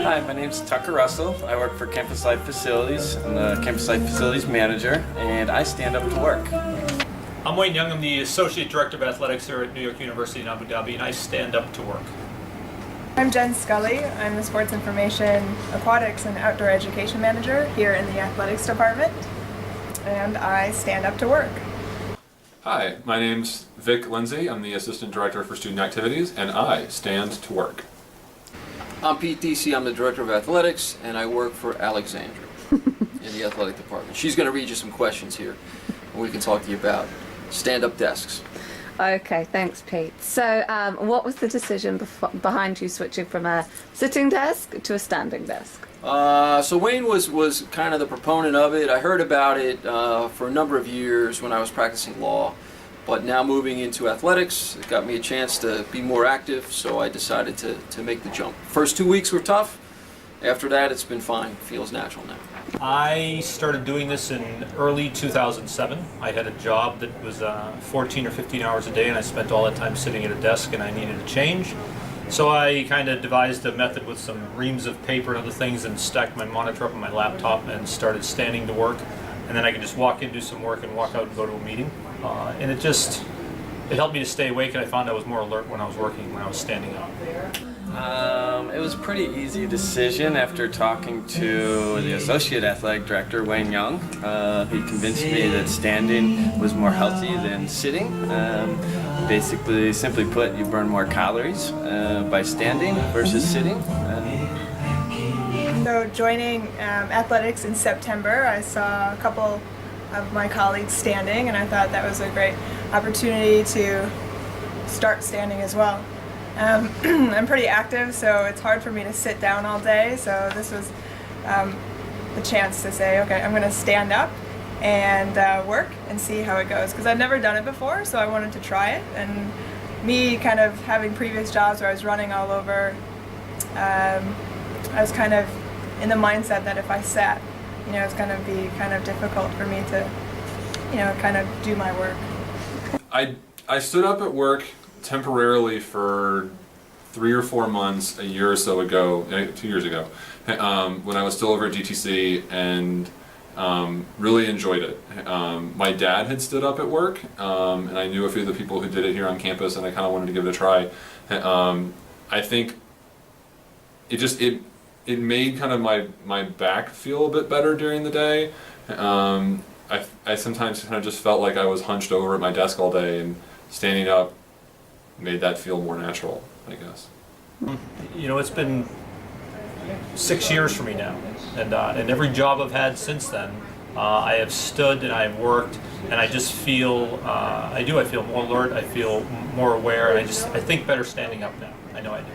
Hi, my name's Tucker Russell. I work for Campus Life Facilities. I'm the Campus Life Facilities Manager, and I stand up to work. I'm Wayne Young. I'm the Associate Director of Athletics here at New York University in Abu Dhabi, and I stand up to work. I'm Jen Scully. I'm the Sports Information, Aquatics, and Outdoor Education Manager here in the Athletics Department, and I stand up to work. Hi, my name's Vic Lindsay. I'm the Assistant Director for Student Activities, and I stand to work. I'm Pete Deasy. I'm the Director of Athletics, and I work for Alexandra in the Athletic Department. She's going to read you some questions here, and we can talk to you about stand-up desks. Okay, thanks, Pete. So, what was the decision behind you switching from a sitting desk to a standing desk? So Wayne was kind of the proponent of it. I heard about it for a number of years when I was practicing law, but now moving into athletics, it got me a chance to be more active, so I decided to make the jump. First 2 weeks were tough. After that, it's been fine. It feels natural now. I started doing this in early 2007. I had a job that was 14 or 15 hours a day, and I spent all that time sitting at a desk, and I needed a change. So I kind of devised a method with some reams of paper and other things and stacked my monitor up on my laptop and started standing to work. And then I could just walk in, do some work, and walk out and go to a meeting. And it helped me to stay awake, and I found I was more alert when I was working, when I was standing up. It was a pretty easy decision after talking to the Associate Athletic Director, Wayne Young. He convinced me that standing was more healthy than sitting. Basically, simply put, you burn more calories by standing versus sitting. So joining athletics in September, I saw a couple of my colleagues standing, and I thought that was a great opportunity to start standing as well. I'm pretty active, so it's hard for me to sit down all day, so this was the chance to say, okay, I'm going to stand up and work and see how it goes, because I've never done it before, so I wanted to try it. And me kind of having previous jobs where I was running all over, I was kind of in the mindset that if I sat, it's going to be kind of difficult for me to, kind of do my work. I stood up at work temporarily for 3 or 4 months, a year or so ago, 2 years ago, when I was still over at GTC, and really enjoyed it. My dad had stood up at work, and I knew a few of the people who did it here on campus, and I kind of wanted to give it a try. I think it made kind of my back feel a bit better during the day. I sometimes kind of just felt like I was hunched over at my desk all day, and standing up made that feel more natural, I guess. It's been 6 years for me now, and every job I've had since then, I have stood and I have worked, and I just feel, I feel more alert, I feel more aware, and I think better standing up now. I know I do.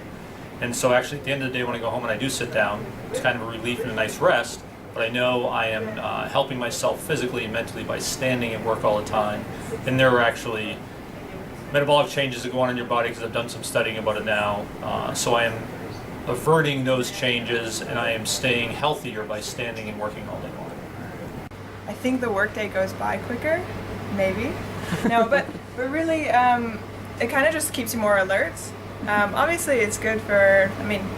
And so actually at the end of the day when I go home and I do sit down, it's kind of a relief and a nice rest, but I know I am helping myself physically and mentally by standing at work all the time. And there are actually metabolic changes that go on in your body, because I've done some studying about it now. So I am averting those changes, and I am staying healthier by standing and working all day long. I think the workday goes by quicker, maybe. No, but really, it kind of just keeps you more alert. Obviously, it's good for,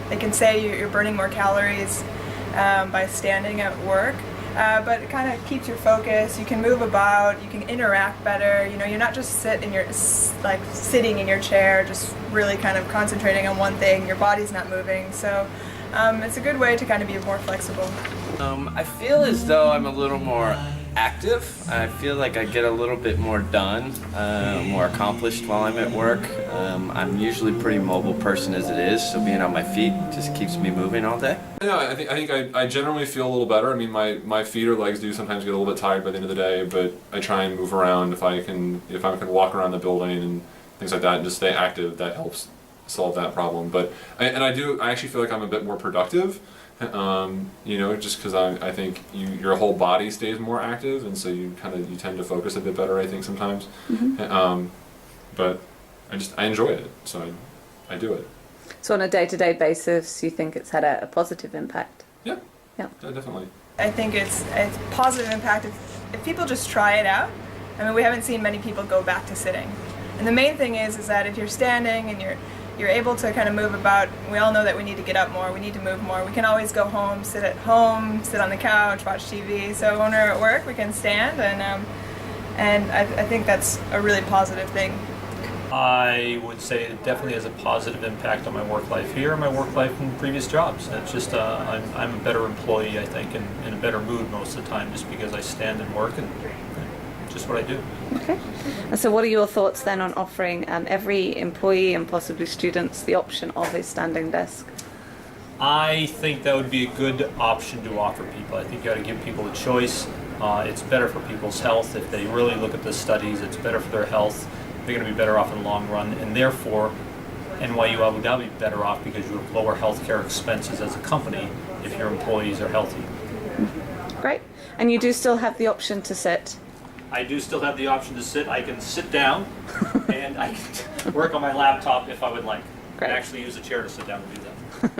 they can say you're burning more calories by standing at work, but it kind of keeps your focus. You can move about, you can interact better. You're not just sitting in your chair, just really kind of concentrating on one thing. Your body's not moving, so it's a good way to kind of be more flexible. I feel as though I'm a little more active. I feel like I get a little bit more done, more accomplished while I'm at work. I'm usually a pretty mobile person as it is, so being on my feet just keeps me moving all day. Yeah, I think I generally feel a little better. I mean, my feet or legs do sometimes get a little bit tired by the end of the day, but I try and move around if I can walk around the building and things like that and just stay active. That helps solve that problem. But I actually feel like I'm a bit more productive. Just because I think your whole body stays more active, and so you tend to focus a bit better, I think, sometimes. Mm-hmm. But I enjoy it, so I do it. So on a day-to-day basis, you think it's had a positive impact? Yeah, definitely. I think it's positive impact if people just try it out. We haven't seen many people go back to sitting. And the main thing is that if you're standing and you're able to kind of move about. We all know that we need to get up more, we need to move more. We can always go home, sit at home, sit on the couch, watch TV. So when we're at work, we can stand, and I think that's a really positive thing. I would say it definitely has a positive impact on my work life here and my work life in previous jobs. And it's just, I'm a better employee, I think, and in a better mood most of the time just because I stand and work and just what I do. Okay. And so what are your thoughts then on offering every employee and possibly students the option of a standing desk? I think that would be a good option to offer people. I think you got to give people a choice. It's better for people's health. If they really look at the studies, it's better for their health. They're going to be better off in the long run, and therefore NYU Abu Dhabi be better off because you have lower healthcare expenses as a company if your employees are healthy. Great. And you do still have the option to sit? I do still have the option to sit. I can sit down and I can work on my laptop if I would like. Great. I actually use a chair to sit down and do that.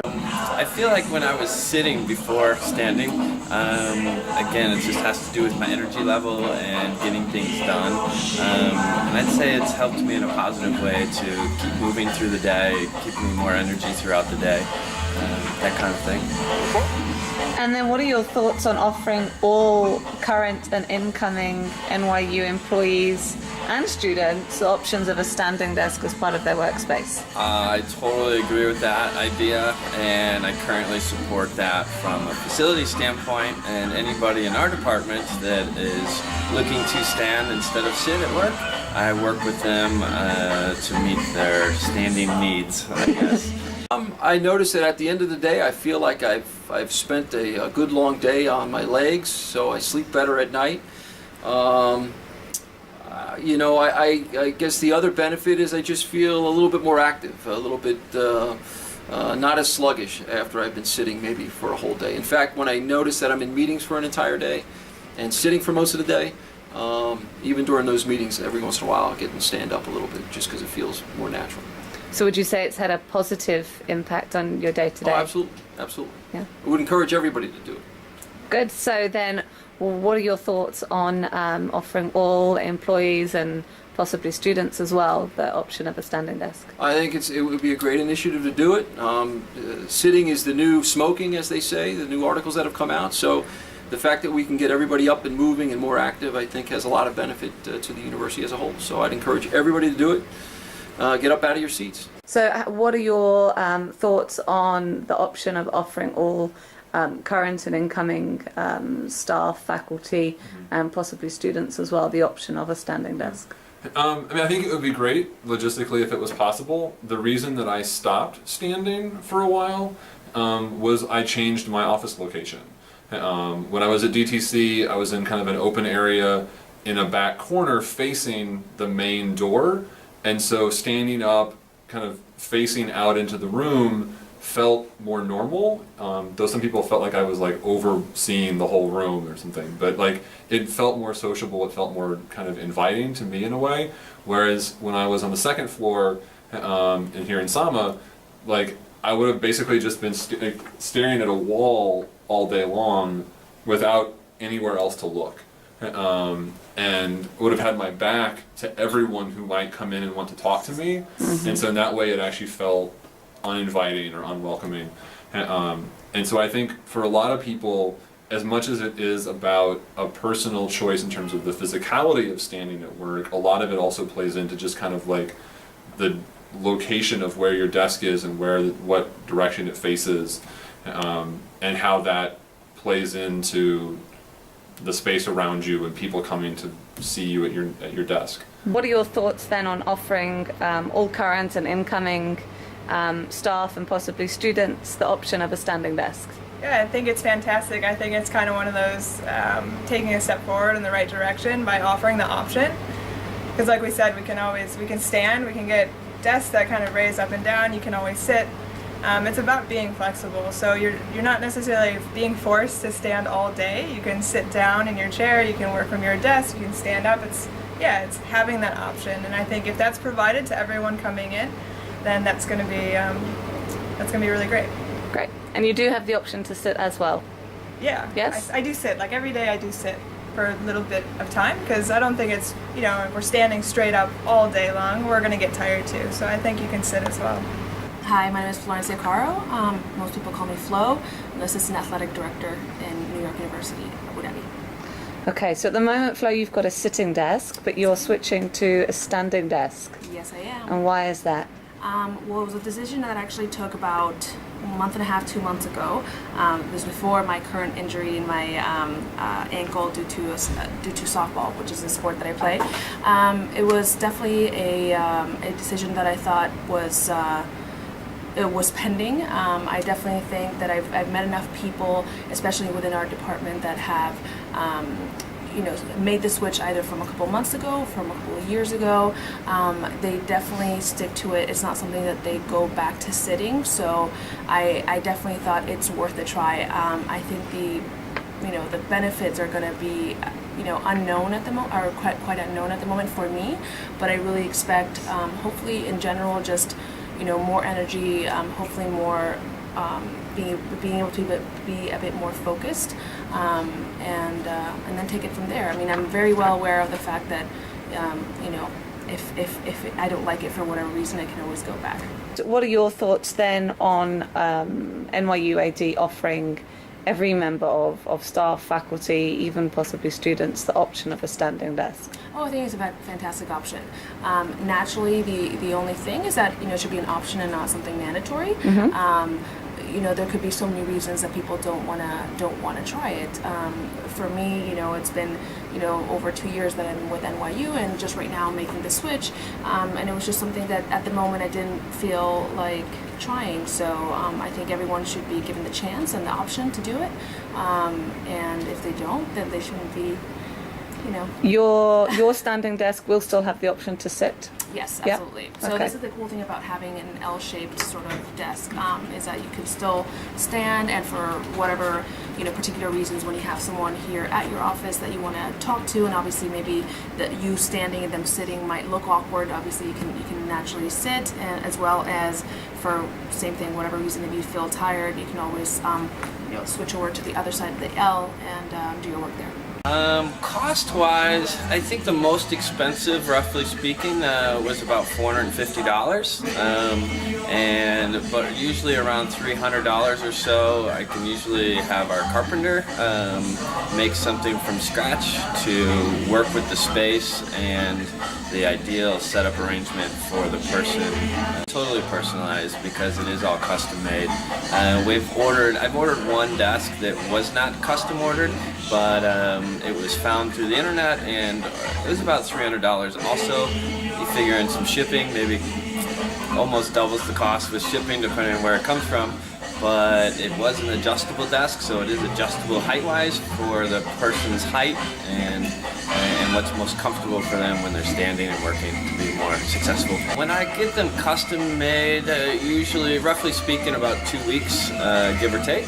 I feel like when I was sitting before standing, again, it just has to do with my energy level and getting things done. And I'd say it's helped me in a positive way to keep moving through the day, keeping me more energy throughout the day, that kind of thing. And then what are your thoughts on offering all current and incoming NYU employees and students the options of a standing desk as part of their workspace? I totally agree with that idea, and I currently support that from a facility standpoint, and anybody in our department that is looking to stand instead of sit at work, I work with them to meet their standing needs, I guess. I notice that at the end of the day, I feel like I've spent a good long day on my legs, so I sleep better at night. You know, I guess the other benefit is I just feel a little bit more active, a little bit not as sluggish after I've been sitting maybe for a whole day. In fact, when I notice that I'm in meetings for an entire day and sitting for most of the day, even during those meetings, every once in a while I'll get and stand up a little bit just because it feels more natural. So would you say it's had a positive impact on your day-to-day? Oh, absolutely, absolutely. Yeah. I would encourage everybody to do it. Good. So then, what are your thoughts on offering all employees and possibly students as well the option of a standing desk? I think it would be a great initiative to do it. Sitting is the new smoking, as they say, the new articles that have come out. So the fact that we can get everybody up and moving and more active, I think, has a lot of benefit to the university as a whole. So I'd encourage everybody to do it. Get up out of your seats. So what are your thoughts on the option of offering all current and incoming staff, faculty, and possibly students as well the option of a standing desk? I mean, I think it would be great logistically if it was possible. The reason that I stopped standing for a while was I changed my office location. When I was at DTC, I was in kind of an open area in a back corner facing the main door. And so standing up, kind of facing out into the room felt more normal. Though some people felt like I was like overseeing the whole room or something. But like it felt more sociable, it felt more kind of inviting to me in a way. Whereas when I was on the second floor and here in Sama, like I would have basically just been staring at a wall all day long without anywhere else to look. And would have had my back to everyone who might come in and want to talk to me, and so in that way it actually felt uninviting or unwelcoming. And so I think for a lot of people, as much as it is about a personal choice in terms of the physicality of standing at work, a lot of it also plays into just kind of like the location of where your desk is and what direction it faces, and how that plays into the space around you and people coming to see you at your desk. What are your thoughts then on offering all current and incoming staff and possibly students the option of a standing desk? Yeah, I think it's fantastic. I think it's kind of one of those taking a step forward in the right direction by offering the option. Because like we said, we can stand, we can get desks that kind of raise up and down, you can always sit. It's about being flexible, so you're not necessarily being forced to stand all day. You can sit down in your chair, you can work from your desk, you can stand up. It's having that option, and I think if that's provided to everyone coming in, then that's going to be really great. Great. And you do have the option to sit as well? Yeah. Yes? I do sit. Like every day I do sit for a little bit of time, because I don't think it's, if we're standing straight up all day long, we're going to get tired too. So I think you can sit as well. Hi, my name is Florencia Caro. Most people call me Flo. I'm the Assistant Athletic Director in New York University, Abu Dhabi. Okay, so at the moment, Flo, you've got a sitting desk, but you're switching to a standing desk. Yes, I am. And why is that? Well, it was a decision that I actually took about a month and a half, 2 months ago. It was before my current injury in my ankle due to softball, which is a sport that I play. It was definitely a decision that I thought was it was pending. I definitely think that I've met enough people, especially within our department, that have made the switch either from a couple months ago, from a couple of years ago. They definitely stick to it. It's not something that they go back to sitting. So I definitely thought it's worth a try. I think the benefits are going to be unknown at the moment, or quite unknown at the moment for me. But I really expect, hopefully in general, just more energy, hopefully more being able to be a bit more focused, and then take it from there. I mean, I'm very well aware of the fact that if I don't like it for whatever reason, I can always go back. What are your thoughts then on NYU AD offering every member of staff, faculty, even possibly students, the option of a standing desk? Oh, I think it's a fantastic option. Naturally, the only thing is that it should be an option and not something mandatory. There could be so many reasons that people don't wanna try it. For me, it's been over 2 years that I'm with NYU, and just right now I'm making the switch. And it was just something that at the moment I didn't feel like trying. So I think everyone should be given the chance and the option to do it. And if they don't, then they shouldn't be. Your standing desk will still have the option to sit. Yes, Yeah? absolutely. So Okay. this is the cool thing about having an L-shaped sort of desk, is that you can still stand, and for whatever particular reasons, when you have someone here at your office that you want to talk to, and obviously maybe that you standing and them sitting might look awkward. Obviously, you can naturally sit, and as well as for same thing, whatever reason, if you feel tired, you can always switch over to the other side of the L and do your work there. Cost-wise, I think the most expensive, roughly speaking, was about $450, but usually around $300 or so. I can usually have our carpenter make something from scratch to work with the space and the ideal setup arrangement for the person. Totally personalized because it is all custom made. I've ordered one desk that was not custom ordered, but it was found through the internet, and it was about $300. Also, you figure in some shipping, maybe almost doubles the cost with shipping depending on where it comes from. But it was an adjustable desk, so it is adjustable height-wise for the person's height and what's most comfortable for them when they're standing and working to be more successful. When I get them custom made, usually, roughly speaking, about 2 weeks, give or take.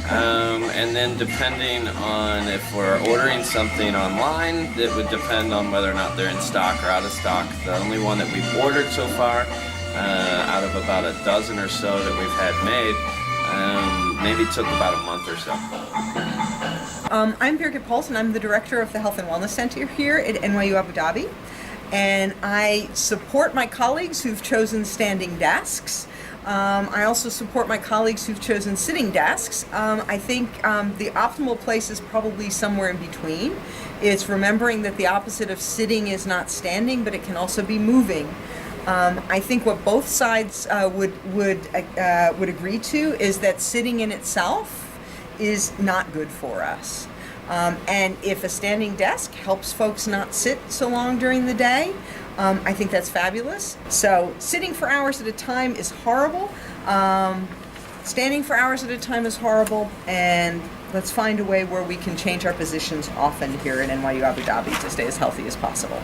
And then depending on if we're ordering something online, that would depend on whether or not they're in stock or out of stock. The only one that we've ordered so far, out of about a dozen or so that we've had made, maybe took about a month or so. I'm Birgit Paulson. I'm the director of the Health and Wellness Center here at NYU Abu Dhabi, and I support my colleagues who've chosen standing desks. I also support my colleagues who've chosen sitting desks. I think the optimal place is probably somewhere in between. It's remembering that the opposite of sitting is not standing, but it can also be moving. I think what both sides would agree to is that sitting in itself is not good for us. And if a standing desk helps folks not sit so long during the day, I think that's fabulous. So sitting for hours at a time is horrible. Standing for hours at a time is horrible. And let's find a way where we can change our positions often here at NYU Abu Dhabi to stay as healthy as possible.